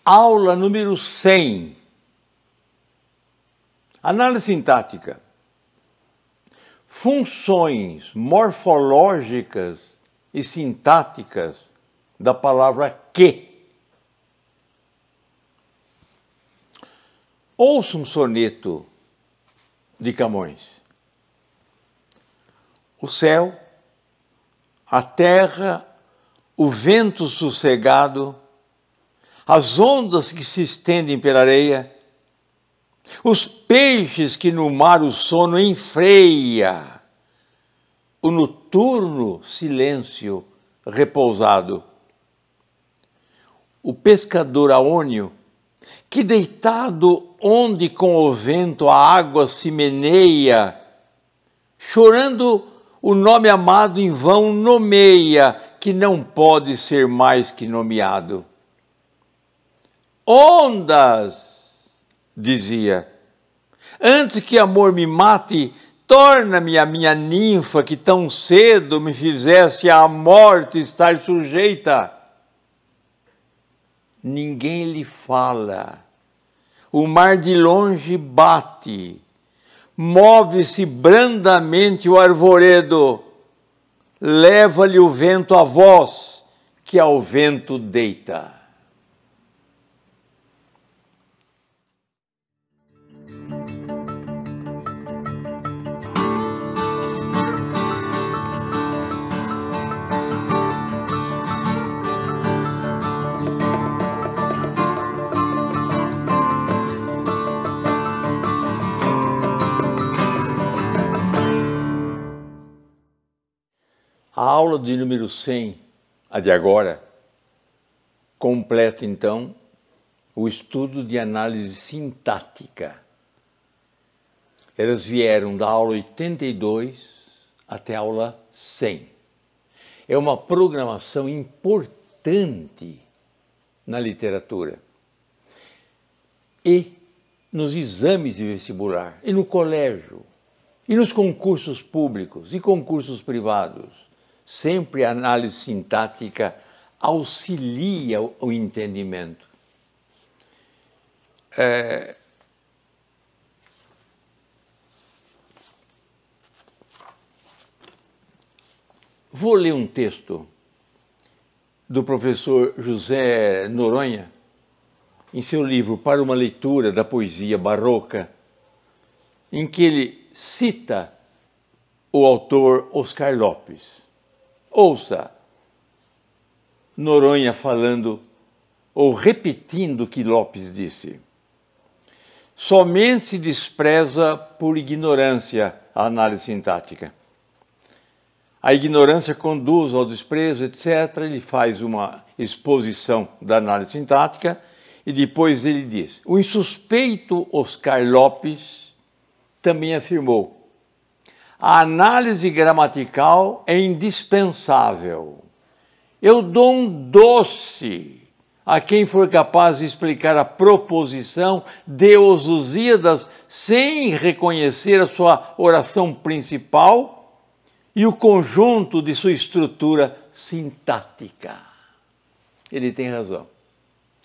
Aula número 100. Análise sintática. Funções morfológicas e sintáticas da palavra que. Ouça um soneto de Camões. O céu, a terra, o vento sossegado, as ondas que se estendem pela areia, os peixes que no mar o sono enfreia, o noturno silêncio repousado, o pescador aônio, que deitado onde com o vento a água se meneia, chorando o nome amado em vão nomeia, que não pode ser mais que nomeado. Ondas, dizia, antes que amor me mate, torna-me a minha ninfa que tão cedo me fizesse à morte estar sujeita. Ninguém lhe fala, o mar de longe bate, move-se brandamente o arvoredo, leva-lhe o vento a voz, que ao vento deita. A aula de número 100, a de agora, completa então o estudo de análise sintática. Elas vieram da aula 82 até a aula 100. É uma programação importante na literatura e nos exames de vestibular, e no colégio, e nos concursos públicos e concursos privados. Sempre a análise sintática auxilia o entendimento. Vou ler um texto do professor José Noronha, em seu livro Para uma Leitura da Poesia Barroca, em que ele cita o autor Oscar Lopes. Ouça Noronha falando ou repetindo o que Lopes disse. Somente se despreza por ignorância a análise sintática. A ignorância conduz ao desprezo, etc. Ele faz uma exposição da análise sintática e depois ele diz: o insuspeito Oscar Lopes também afirmou: a análise gramatical é indispensável. Eu dou um doce a quem for capaz de explicar a proposição de Os Lusíadas sem reconhecer a sua oração principal e o conjunto de sua estrutura sintática. Ele tem razão.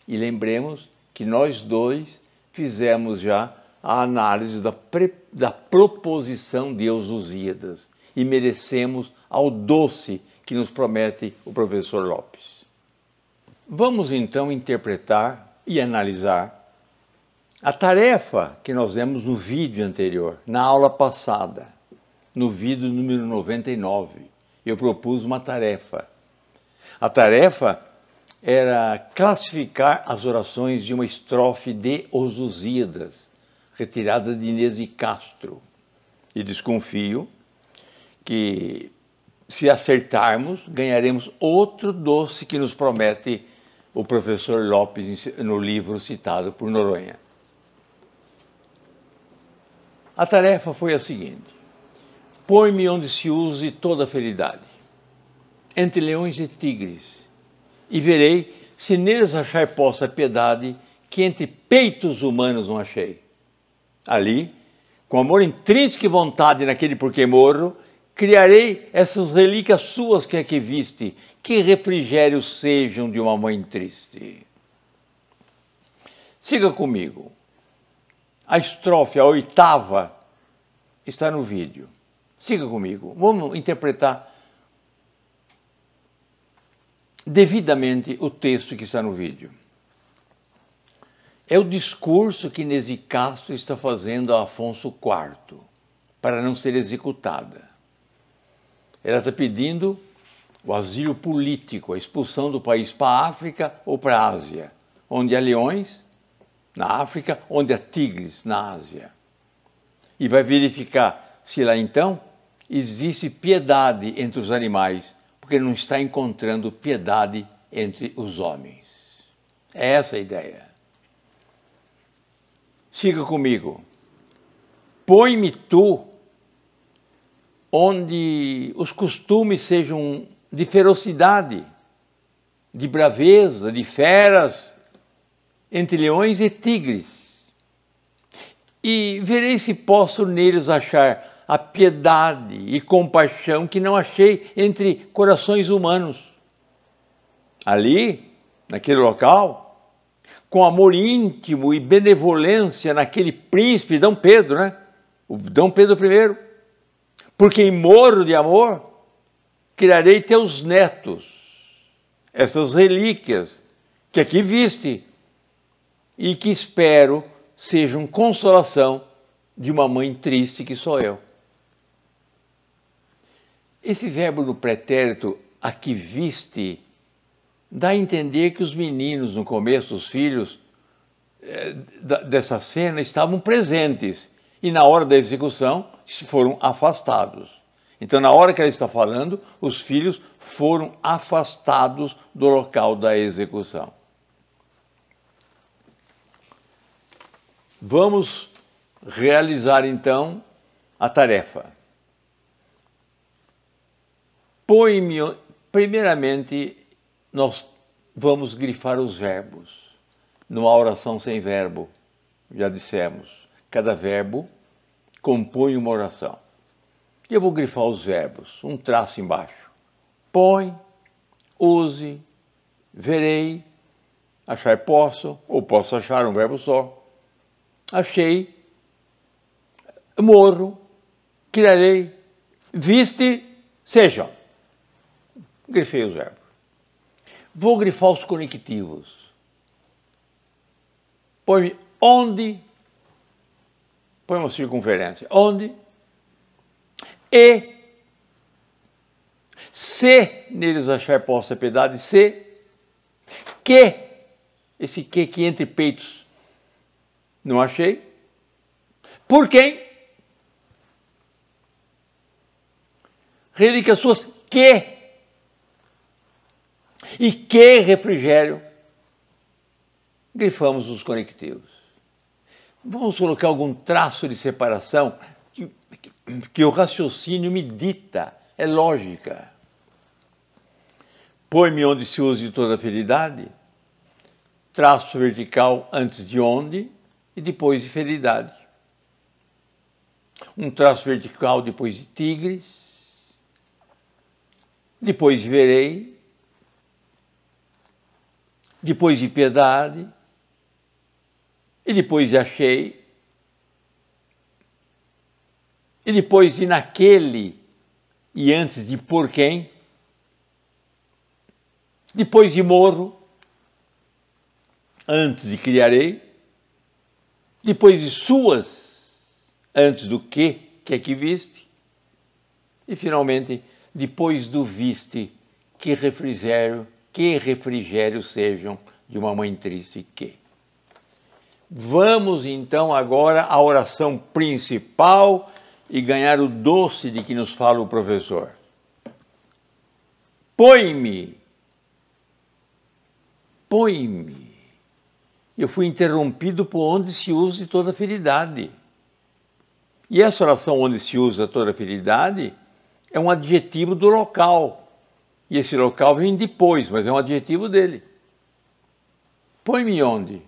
E lembremos que nós dois fizemos já a análise da proposição de Os Lusíadas e merecemos ao doce que nos promete o professor Lopes. Vamos então interpretar e analisar a tarefa que nós vemos no vídeo anterior, na aula passada, no vídeo número 99. Eu propus uma tarefa. A tarefa era classificar as orações de uma estrofe de Os Lusíadas, retirada de Inês de Castro. E desconfio que, se acertarmos, ganharemos outro doce que nos promete o professor Lopes no livro citado por Noronha. A tarefa foi a seguinte: põe-me onde se use toda a feridade, entre leões e tigres, e verei se neles achar possa piedade que entre peitos humanos não achei. Ali, com amor intrínseco e vontade naquele por que morro, criarei essas relíquias suas que aqui viste, que refrigérios sejam de uma mãe triste. Siga comigo. A estrofe, a oitava, está no vídeo. Siga comigo. Vamos interpretar devidamente o texto que está no vídeo. É o discurso que Inês Castro está fazendo a Afonso IV para não ser executada. Ela está pedindo o asilo político, a expulsão do país para a África ou para a Ásia, onde há leões na África, onde há tigres na Ásia. E vai verificar se lá então existe piedade entre os animais, porque não está encontrando piedade entre os homens. É essa a ideia. Siga comigo. Põe-me tu onde os costumes sejam de ferocidade, de braveza, de feras, entre leões e tigres. E verei se posso neles achar a piedade e compaixão que não achei entre corações humanos. Ali, naquele local, com amor íntimo e benevolência naquele príncipe, Dom Pedro, né? O Dom Pedro I. Por quem morro de amor, criarei teus netos, essas relíquias que aqui viste e que espero sejam consolação de uma mãe triste que sou eu. Esse verbo no pretérito, aqui viste, dá a entender que os meninos, no começo, os filhos dessa cena, estavam presentes e na hora da execução foram afastados. Então, na hora que ela está falando, os filhos foram afastados do local da execução. Vamos realizar, então, a tarefa. Põe-me, primeiramente, nós vamos grifar os verbos. Numa oração sem verbo, já dissemos, cada verbo compõe uma oração. E eu vou grifar os verbos, um traço embaixo. Põe, use, verei, achar posso, ou posso achar um verbo só. Achei, morro, criarei, viste, sejam. Grifei os verbos. Vou grifar os conectivos. Põe onde, põe uma circunferência, onde, e, se neles achar possa piedade, se, que, esse que entre peitos, não achei, por quem, relíquias suas, que, e que refrigério, grifamos os conectivos. Vamos colocar algum traço de separação que o raciocínio me dita, é lógica. Põe-me onde se use toda a fidelidade, traço vertical antes de onde e depois de fidelidade. Um traço vertical depois de tigres, depois de verei, depois de piedade, e depois de achei, e depois de naquele, e antes de por quem, depois de morro, antes de criarei, depois de suas, antes do que aqui viste, e finalmente, depois do viste, que refrigério sejam de uma mãe triste que. Vamos então agora à oração principal e ganhar o doce de que nos fala o professor. Põe-me. Eu fui interrompido por onde se usa toda a fidelidade. E essa oração onde se usa toda a fidelidade é um adjetivo do local. E esse local vem depois, mas é um adjetivo dele. Põe-me onde?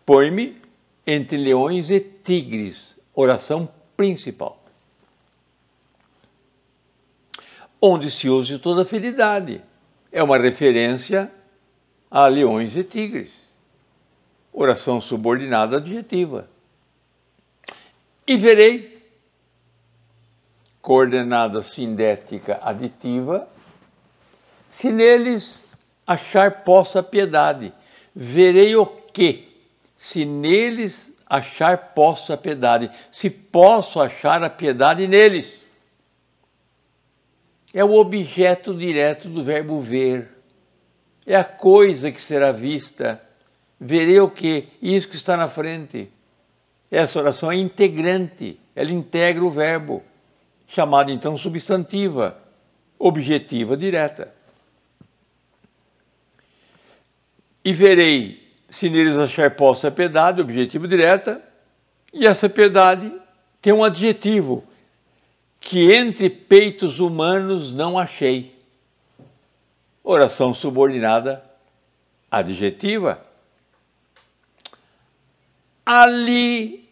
Põe-me entre leões e tigres. Oração principal. Onde se use toda a fidelidade. É uma referência a leões e tigres. Oração subordinada adjetiva. E verei, coordenada sindética aditiva, se neles achar possa piedade. Verei o quê? Se neles achar possa piedade. Se posso achar a piedade neles. É o objeto direto do verbo ver. É a coisa que será vista. Verei o quê? Isso que está na frente. Essa oração é integrante. Ela integra o verbo, chamada então substantiva, objetiva direta. E verei se neles achar possa piedade, objetivo direta, e essa piedade tem um adjetivo, que entre peitos humanos não achei. Oração subordinada adjetiva. Ali,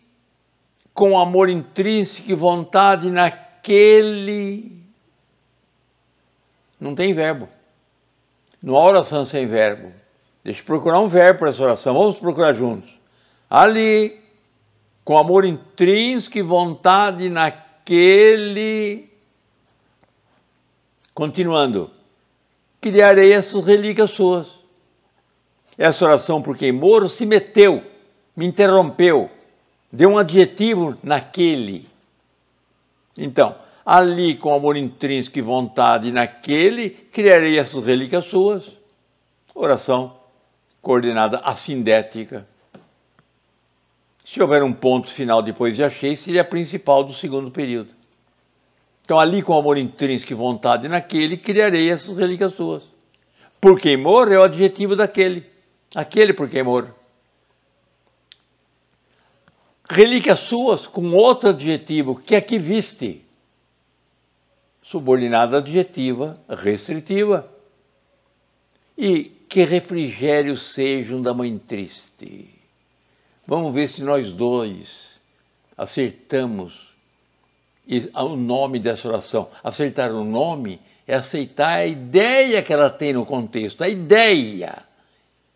com amor intrínseco e vontade naquele... Não tem verbo. Não há oração sem verbo. Deixa eu procurar um verbo para essa oração. Vamos procurar juntos. Ali, com amor intrínseco e vontade naquele... Continuando. Criarei essas relíquias suas. Essa oração, por quem moro, se meteu, me interrompeu, deu um adjetivo naquele. Então, ali, com amor intrínseco e vontade naquele, criarei essas relíquias suas. Oração coordenada assindética. Se houver um ponto final depois de achei, seria a principal do segundo período. Então, ali, com amor intrínseco e vontade naquele, criarei essas relíquias suas. Por quem morre é o adjetivo daquele. Aquele por quem morre. Relíquias suas com outro adjetivo, que aqui viste. Subordinada adjetiva, restritiva. E que refrigérios sejam da mãe triste. Vamos ver se nós dois acertamos o nome dessa oração. Acertar o nome é aceitar a ideia que ela tem no contexto. A ideia,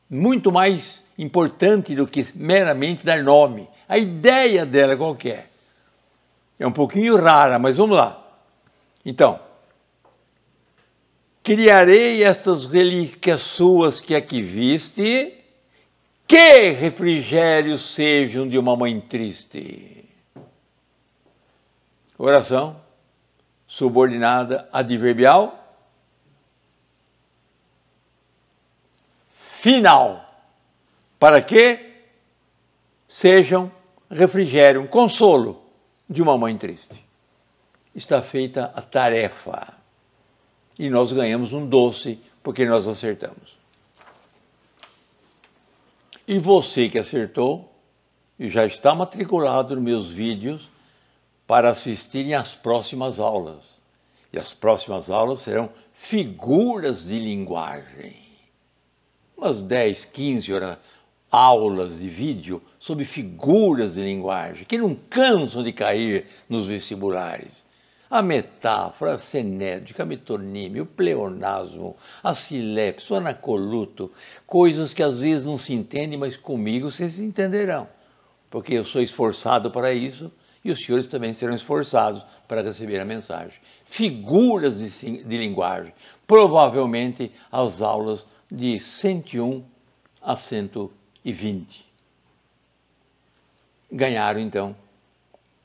muito mais importante do que meramente dar nome. A ideia dela qualquer. É um pouquinho rara, mas vamos lá. Então, criarei estas relíquias suas que aqui viste, que refrigérios sejam de uma mãe triste. Oração subordinada adverbial final. Para que sejam refrigério, um consolo de uma mãe triste. Está feita a tarefa. E nós ganhamos um doce porque nós acertamos. E você que acertou, já está matriculado nos meus vídeos para assistirem às próximas aulas. E as próximas aulas serão figuras de linguagem. Umas 10, 15 aulas de vídeo sobre figuras de linguagem, que não cansam de cair nos vestibulares. A metáfora, a senédica, a metonímia, o pleonasmo, a silepse, o anacoluto, coisas que às vezes não se entendem, mas comigo vocês se entenderão, porque eu sou esforçado para isso e os senhores também serão esforçados para receber a mensagem. Figuras de linguagem, provavelmente as aulas de 101 a 120. Ganharam, então,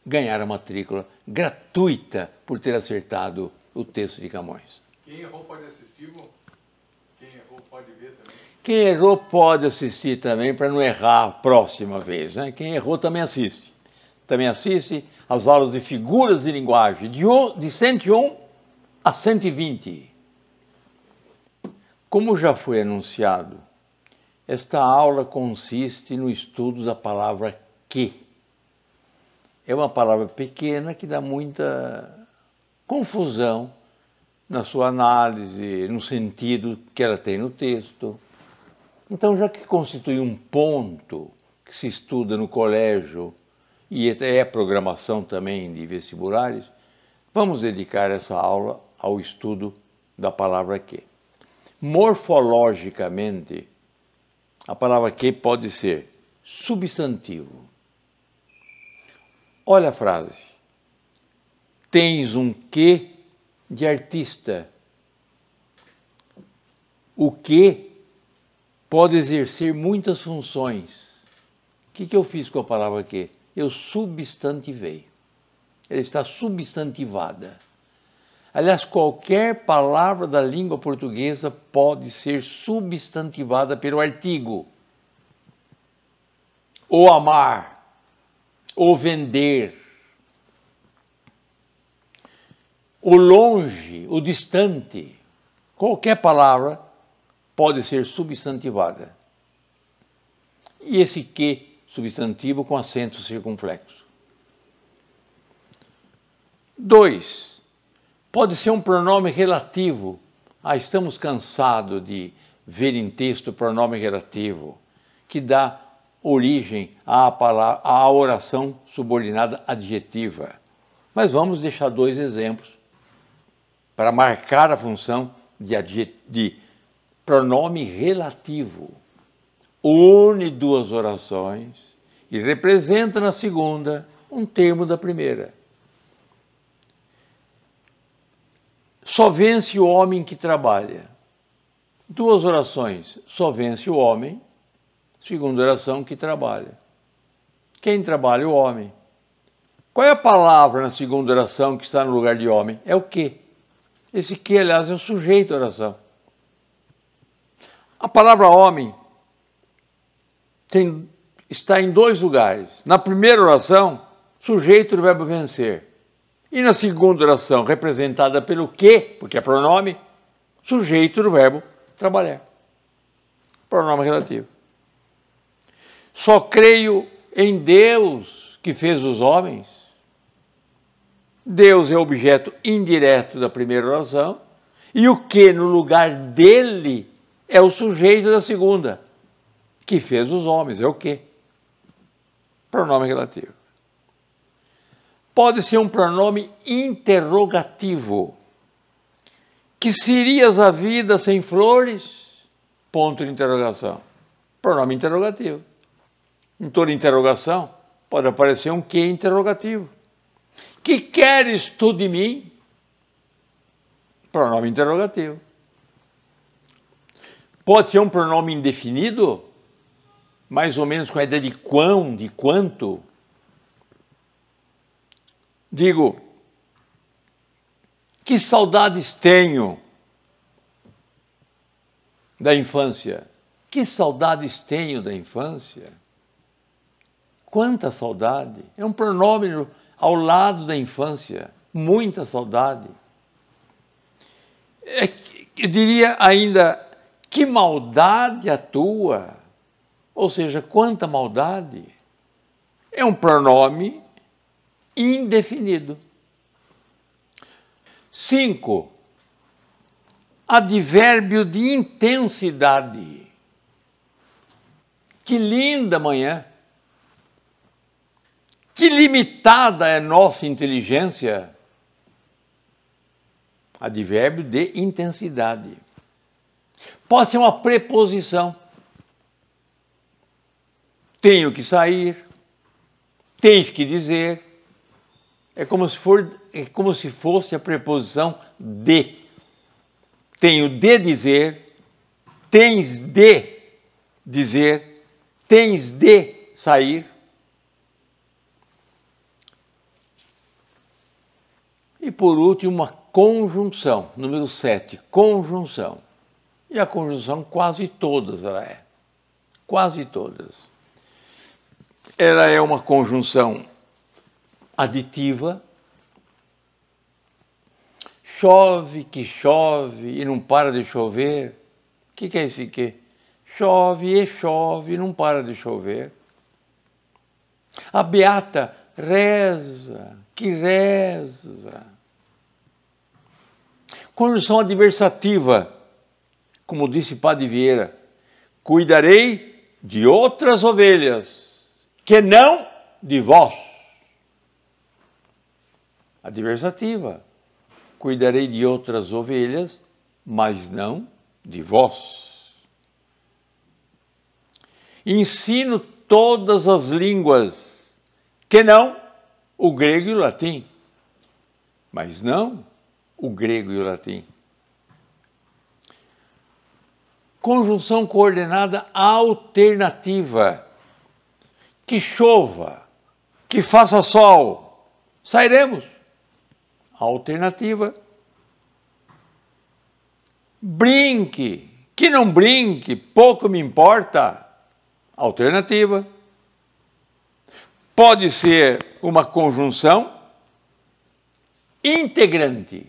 ganharam a matrícula gratuita por ter acertado o texto de Camões. Quem errou pode assistir, irmão? Quem errou pode ver também? Quem errou pode assistir também, para não errar a próxima vez, né? Quem errou também assiste. Também assiste às aulas de figuras de linguagem, de 101 a 120. Como já foi anunciado, esta aula consiste no estudo da palavra que. É uma palavra pequena que dá muita confusão na sua análise, no sentido que ela tem no texto. Então, já que constitui um ponto que se estuda no colégio e é programação também de vestibulares, vamos dedicar essa aula ao estudo da palavra que. Morfologicamente, a palavra que pode ser substantivo. Olha a frase. Tens um quê de artista. O quê pode exercer muitas funções. O que eu fiz com a palavra quê? Eu substantivei. Ela está substantivada. Aliás, qualquer palavra da língua portuguesa pode ser substantivada pelo artigo. O amar, o vender, o longe, o distante. Qualquer palavra pode ser substantivada. E esse que substantivo com acento circunflexo. 2. Pode ser um pronome relativo. Estamos cansados de ver em texto pronome relativo, que dá origem à oração subordinada adjetiva. Mas vamos deixar 2 exemplos para marcar a função de pronome relativo. Une 2 orações e representa na segunda um termo da primeira. Só vence o homem que trabalha. 2 orações. Só vence o homem. Segunda oração, que trabalha. Quem trabalha? O homem. Qual é a palavra na segunda oração que está no lugar de homem? É o quê? Esse que, aliás, é o sujeito da oração. A palavra homem está em 2 lugares. Na primeira oração, sujeito do verbo vencer. E na segunda oração, representada pelo que, porque é pronome, sujeito do verbo trabalhar. Pronome relativo. Só creio em Deus que fez os homens. Deus é objeto indireto da primeira oração. E o que no lugar dele é o sujeito da segunda, que fez os homens. É o que? Pronome relativo. Pode ser um pronome interrogativo. Que serias a vida sem flores? Ponto de interrogação. Pronome interrogativo. Em toda interrogação pode aparecer um que interrogativo. Que queres tu de mim? Pronome interrogativo. Pode ser um pronome indefinido, mais ou menos com a ideia de quão, de quanto. Digo, que saudades tenho da infância. Que saudades tenho da infância. Quanta saudade. É um pronome ao lado da infância. Muita saudade. Eu diria ainda, que maldade a tua. Ou seja, quanta maldade. É um pronome indefinido. 5. Advérbio de intensidade. Que linda manhã. Que limitada é nossa inteligência. Advérbio de intensidade. Pode ser uma preposição. Tenho que sair. Tens que dizer. É como se fosse a preposição de. Tenho de dizer, tens de dizer, tens de sair. E por último, uma conjunção, número 7, conjunção. E a conjunção quase todas ela é. Quase todas. Ela é uma conjunção aditiva. Chove que chove e não para de chover. O que é esse que? Chove e não para de chover. A beata reza, que reza. Conjunção adversativa, como disse Padre Vieira, cuidarei de outras ovelhas, que não de vós. Adversativa. Cuidarei de outras ovelhas, mas não de vós. Ensino todas as línguas, que não o grego e o latim. Mas não o grego e o latim. Conjunção coordenada alternativa. Que chova, que faça sol, sairemos. Alternativa. Brinque, que não brinque, pouco me importa. Alternativa. Pode ser uma conjunção integrante,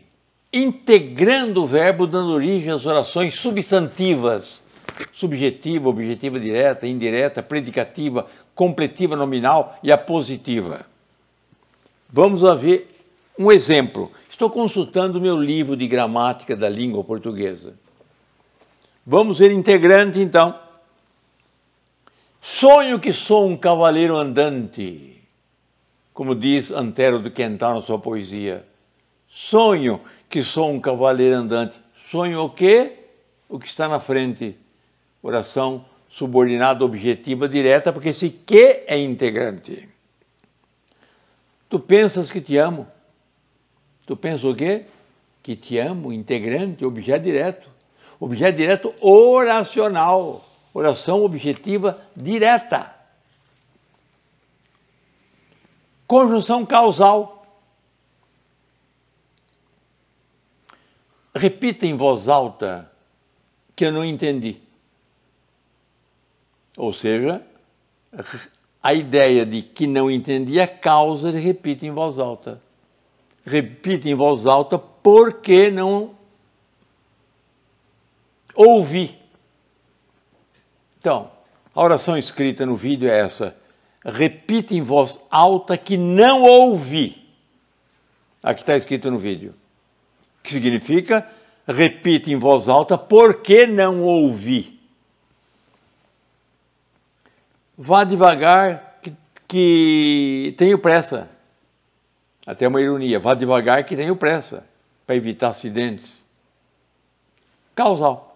integrando o verbo, dando origem às orações substantivas, subjetiva, objetiva direta, indireta, predicativa, completiva, nominal e apositiva. Vamos lá ver um exemplo. Estou consultando o meu livro de gramática da língua portuguesa. Vamos ver integrante, então. Sonho que sou um cavaleiro andante, como diz Antero do Quental na sua poesia. Sonho que sou um cavaleiro andante. Sonho o quê? O que está na frente. Oração subordinada, objetiva, direta, porque esse que é integrante. Tu pensas que te amo. Tu pensas o quê? Que te amo, integrante, objeto direto. Objeto direto oracional. Oração objetiva direta. Conjunção causal. Repita em voz alta que eu não entendi. Ou seja, a ideia de que não entendi é causa de repita em voz alta. Repita em voz alta porque não ouvi. Então, a oração escrita no vídeo é essa. Repita em voz alta que não ouvi. Aqui está escrito no vídeo. Que significa, repita em voz alta, porque não ouvi. Vá devagar, que tenho pressa. Até uma ironia, vá devagar que tenho pressa, para evitar acidentes. Causal.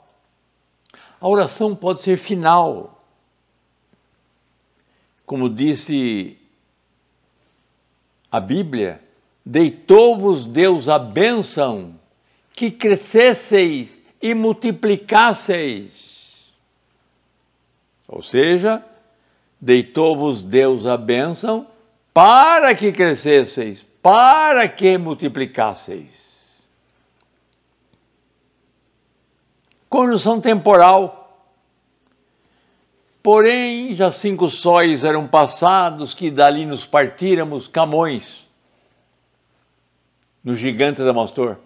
A oração pode ser final. Como disse a Bíblia, deitou-vos Deus a bênção, que crescesseis e multiplicasseis. Ou seja, deitou-vos Deus a bênção para que crescesseis, para que multiplicasseis. Conjunção temporal. Porém, já 5 sóis eram passados, que dali nos partíramos, Camões, no Gigante da Adamastor.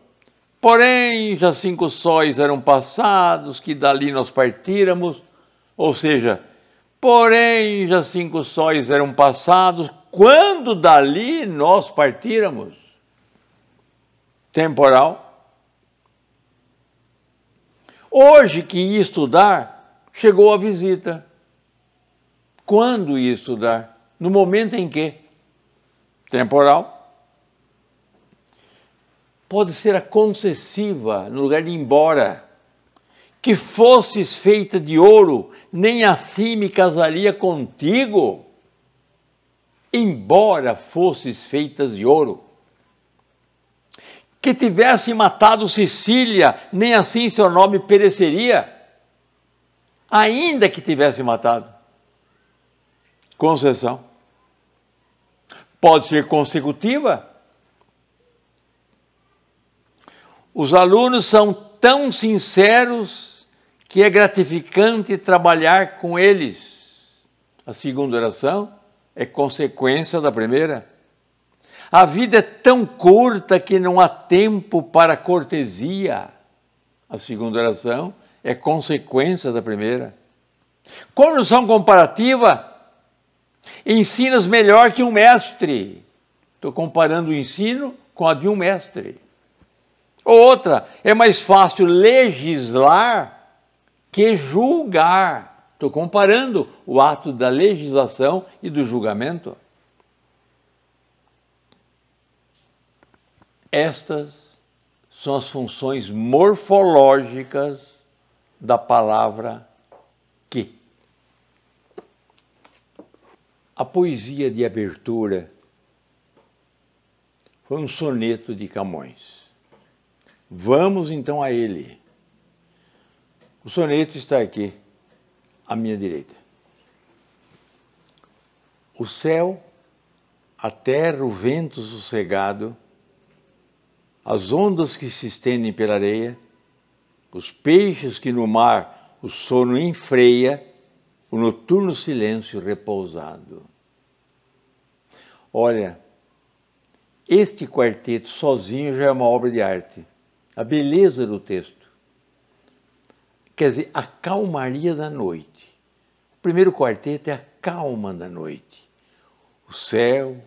Porém, já 5 sóis eram passados, que dali nós partíramos, ou seja, porém, já 5 sóis eram passados, quando dali nós partíramos. Temporal. Hoje que ia estudar, chegou a visita. Quando ia estudar? No momento em que? Temporal. Pode ser a concessiva, no lugar de embora. Que fosses feita de ouro, nem assim me casaria contigo. Embora fosses feitas de ouro. Que tivesse matado Cecília, nem assim seu nome pereceria. Ainda que tivesse matado. Concessão. Pode ser consecutiva. Os alunos são tão sinceros que é gratificante trabalhar com eles. A segunda oração é consequência da primeira. A vida é tão curta que não há tempo para cortesia. A segunda oração é consequência da primeira. Conjunção comparativa. Ensinas melhor que um mestre. Estou comparando o ensino com a de um mestre. Outra, é mais fácil legislar que julgar. Estou comparando o ato da legislação e do julgamento. Estas são as funções morfológicas da palavra que. a poesia de abertura foi um soneto de Camões. Vamos então a ele. O soneto está aqui, à minha direita. O céu, a terra, o vento sossegado, as ondas que se estendem pela areia, os peixes que no mar o sono enfreia, o noturno silêncio repousado. Olha, este quarteto sozinho já é uma obra de arte. A beleza do texto. Quer dizer, a calmaria da noite. O primeiro quarteto é a calma da noite. O céu,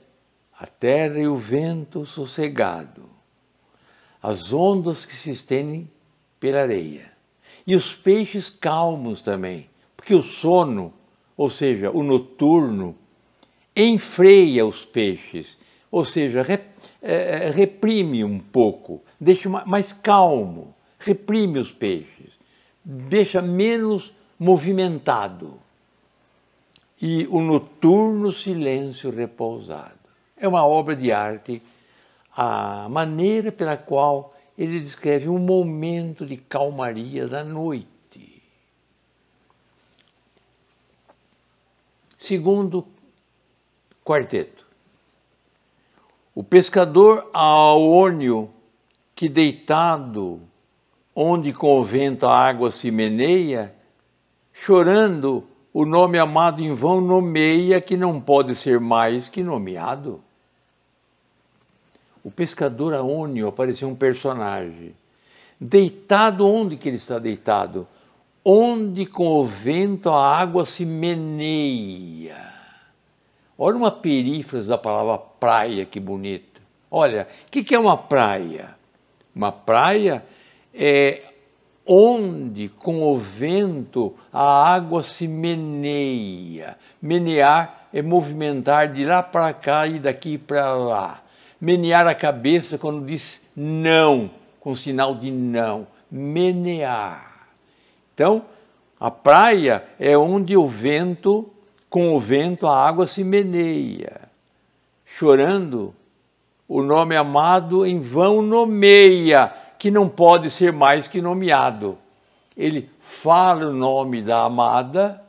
a terra e o vento sossegado. As ondas que se estendem pela areia. E os peixes calmos também. Porque o sono, ou seja, o noturno, enfreia os peixes. Ou seja, reprime um pouco, deixa mais calmo, reprime os peixes, deixa menos movimentado. E o noturno silêncio repousado. É uma obra de arte, a maneira pela qual ele descreve um momento de calmaria da noite. Segundo quarteto. O pescador aônio que deitado, onde com o vento a água se meneia, chorando o nome amado em vão nomeia que não pode ser mais que nomeado. O pescador aônio apareceu um personagem. Deitado, onde que ele está deitado? Onde com o vento a água se meneia. Olha uma perífrase da palavra praia, que bonita. Olha, o que é uma praia? Uma praia é onde, com o vento, a água se meneia. Menear é movimentar de lá para cá e daqui para lá. Menear a cabeça quando diz não, com sinal de não. Menear. Então, a praia é onde o vento... Com o vento a água se meneia, chorando, o nome amado em vão nomeia, que não pode ser mais que nomeado. Ele fala o nome da amada,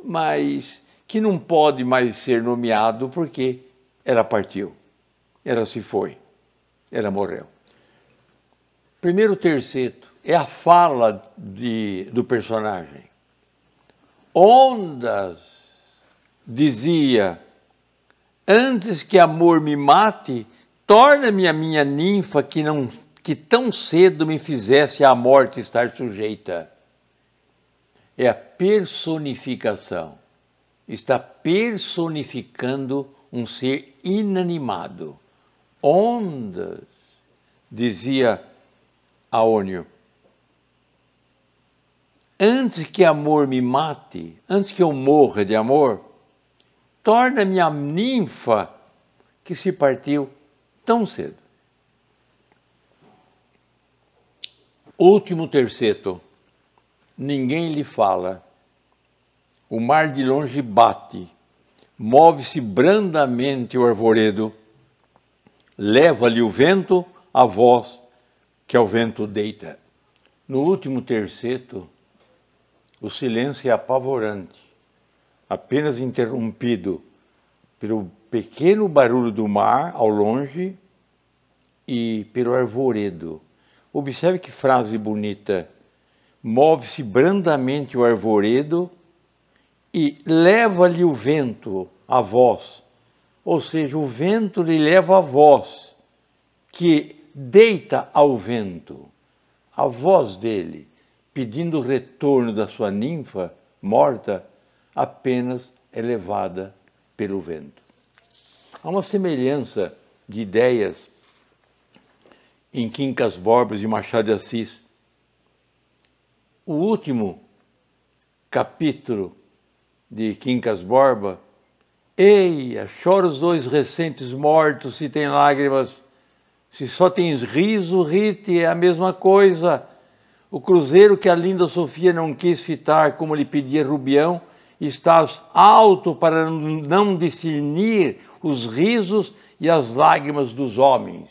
mas que não pode mais ser nomeado porque ela partiu, ela se foi, ela morreu. Primeiro terceto é a fala do personagem. Ondas, dizia, antes que amor me mate, torna-me a minha ninfa que tão cedo me fizesse à morte estar sujeita. É a personificação. Está personificando um ser inanimado. Ondas, dizia Aônio. Antes que amor me mate, antes que eu morra de amor, torna-me a ninfa que se partiu tão cedo. Último terceto. Ninguém lhe fala. O mar de longe bate. Move-se brandamente o arvoredo. Leva-lhe o vento a voz que ao vento deita. No último terceto, o silêncio é apavorante. Apenas interrompido pelo pequeno barulho do mar ao longe e pelo arvoredo. Observe que frase bonita. Move-se brandamente o arvoredo e leva-lhe o vento a voz. Ou seja, o vento lhe leva a voz, que deita ao vento. A voz dele, pedindo o retorno da sua ninfa morta, apenas é levada pelo vento. Há uma semelhança de ideias em Quincas Borbas e Machado de Assis. O último capítulo de Quincas Borba, eia, chora os dois recentes mortos, se tem lágrimas, se só tens riso, rite, é a mesma coisa. O cruzeiro que a linda Sofia não quis fitar, como lhe pedia Rubião, estás alto para não discernir os risos e as lágrimas dos homens.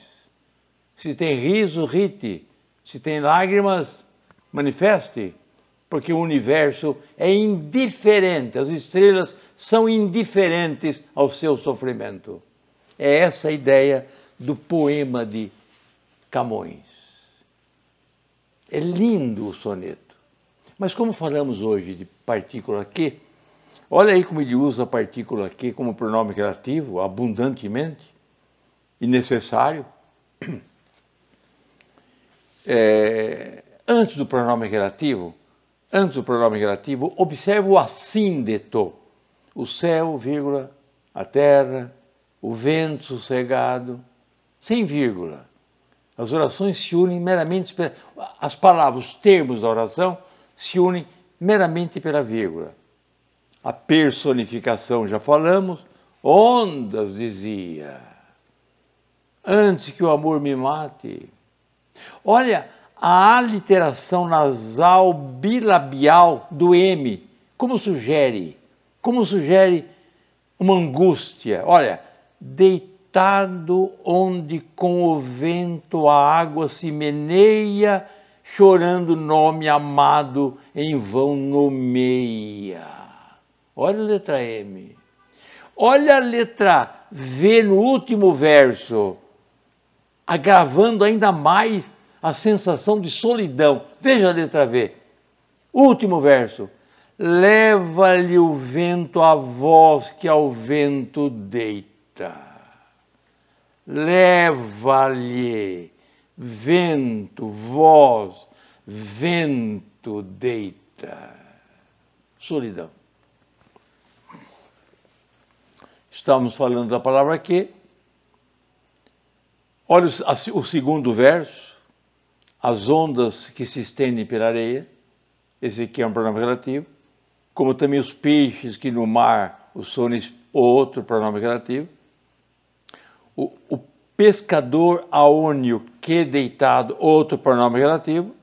Se tem riso, rite. Se tem lágrimas, manifeste. Porque o universo é indiferente, as estrelas são indiferentes ao seu sofrimento. É essa a ideia do poema de Camões. É lindo o soneto. Mas como falamos hoje de partícula Q, olha aí como ele usa a partícula Q como pronome relativo, abundantemente e necessário. Antes do pronome relativo, observe o assíndeto. O céu, vírgula, a terra, o vento sossegado, sem vírgula. As orações se unem meramente, as palavras, os termos da oração se unem meramente pela vírgula. A personificação, já falamos, ondas, dizia, antes que o amor me mate. Olha, a aliteração nasal bilabial do M, como sugere uma angústia. Olha, deitado onde com o vento a água se meneia, chorando nome amado em vão nomeia. Olha a letra M. Olha a letra V no último verso, agravando ainda mais a sensação de solidão. Veja a letra V. Último verso. Leva-lhe o vento a voz que ao vento deita. Leva-lhe vento, voz, vento deita. Solidão. Estamos falando da palavra que. Olha o segundo verso. As ondas que se estendem pela areia. Esse aqui é um pronome relativo. Como também os peixes que no mar, o sones, outro pronome relativo. O pescador aônio que deitado, outro pronome relativo.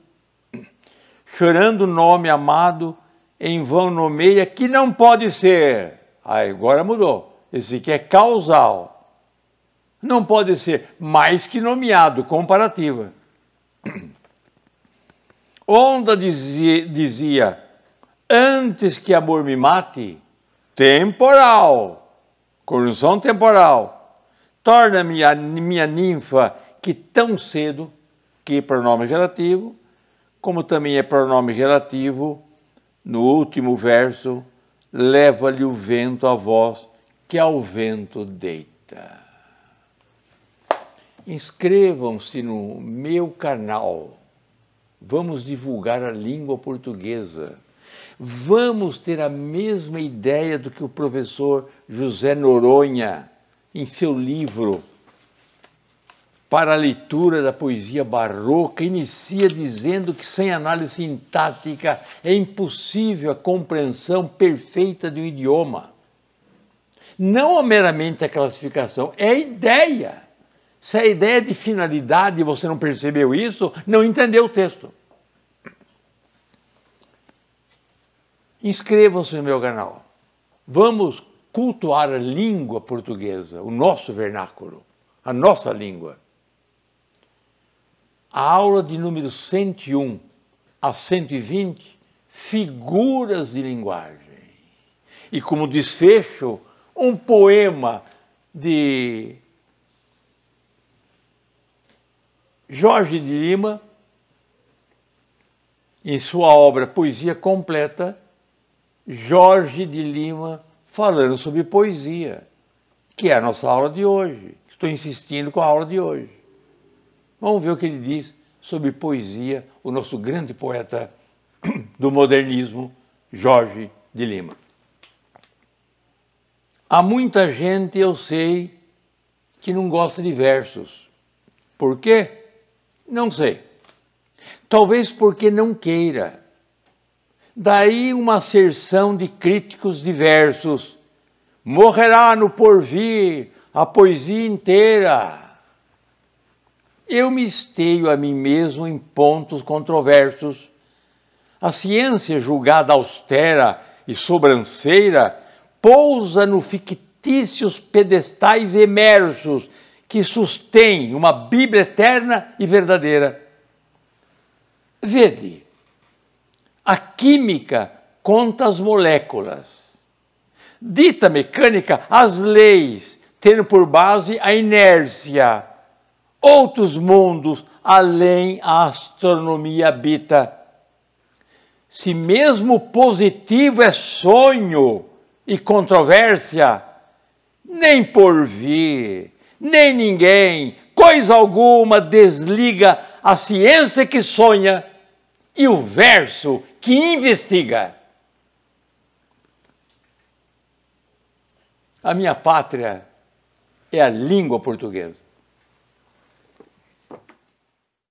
Chorando nome amado, em vão nomeia, que não pode ser. Aí agora mudou. Esse aqui é causal. Não pode ser mais que nomeado, comparativa. Onda dizia, antes que amor me mate, temporal, conjunção temporal, torna-me a minha ninfa que tão cedo, que é pronome relativo, como também é pronome relativo, no último verso, leva-lhe o vento a voz que ao vento deita. Inscrevam-se no meu canal. Vamos divulgar a língua portuguesa. Vamos ter a mesma ideia do que o professor José Noronha, em seu livro para a leitura da poesia barroca, inicia dizendo que sem análise sintática é impossível a compreensão perfeita de um idioma. Não meramente a classificação, é a ideia. Se a ideia de finalidade você não percebeu isso, não entendeu o texto. Inscrevam-se no meu canal. Vamos cultuar a língua portuguesa, o nosso vernáculo, a nossa língua. A aula de número 101 a 120, figuras de linguagem. E como desfecho, um poema de Jorge de Lima, em sua obra Poesia Completa, Jorge de Lima falando sobre poesia, que é a nossa aula de hoje. Estou insistindo com a aula de hoje. Vamos ver o que ele diz sobre poesia, o nosso grande poeta do modernismo, Jorge de Lima. Há muita gente, eu sei, que não gosta de versos. Por quê? Não sei. Talvez porque não queira. Daí uma asserção de críticos diversos. Morrerá no porvir a poesia inteira. Eu me esteio a mim mesmo em pontos controversos. A ciência julgada austera e sobranceira pousa no fictícios pedestais emersos que sustêm uma Bíblia eterna e verdadeira. Vede, a química conta as moléculas. Dita mecânica, as leis, tendo por base a inércia. Outros mundos, além a astronomia habita. Se mesmo positivo é sonho e controvérsia, nem porvir, nem ninguém, coisa alguma desliga a ciência que sonha e o verso que investiga. A minha pátria é a língua portuguesa.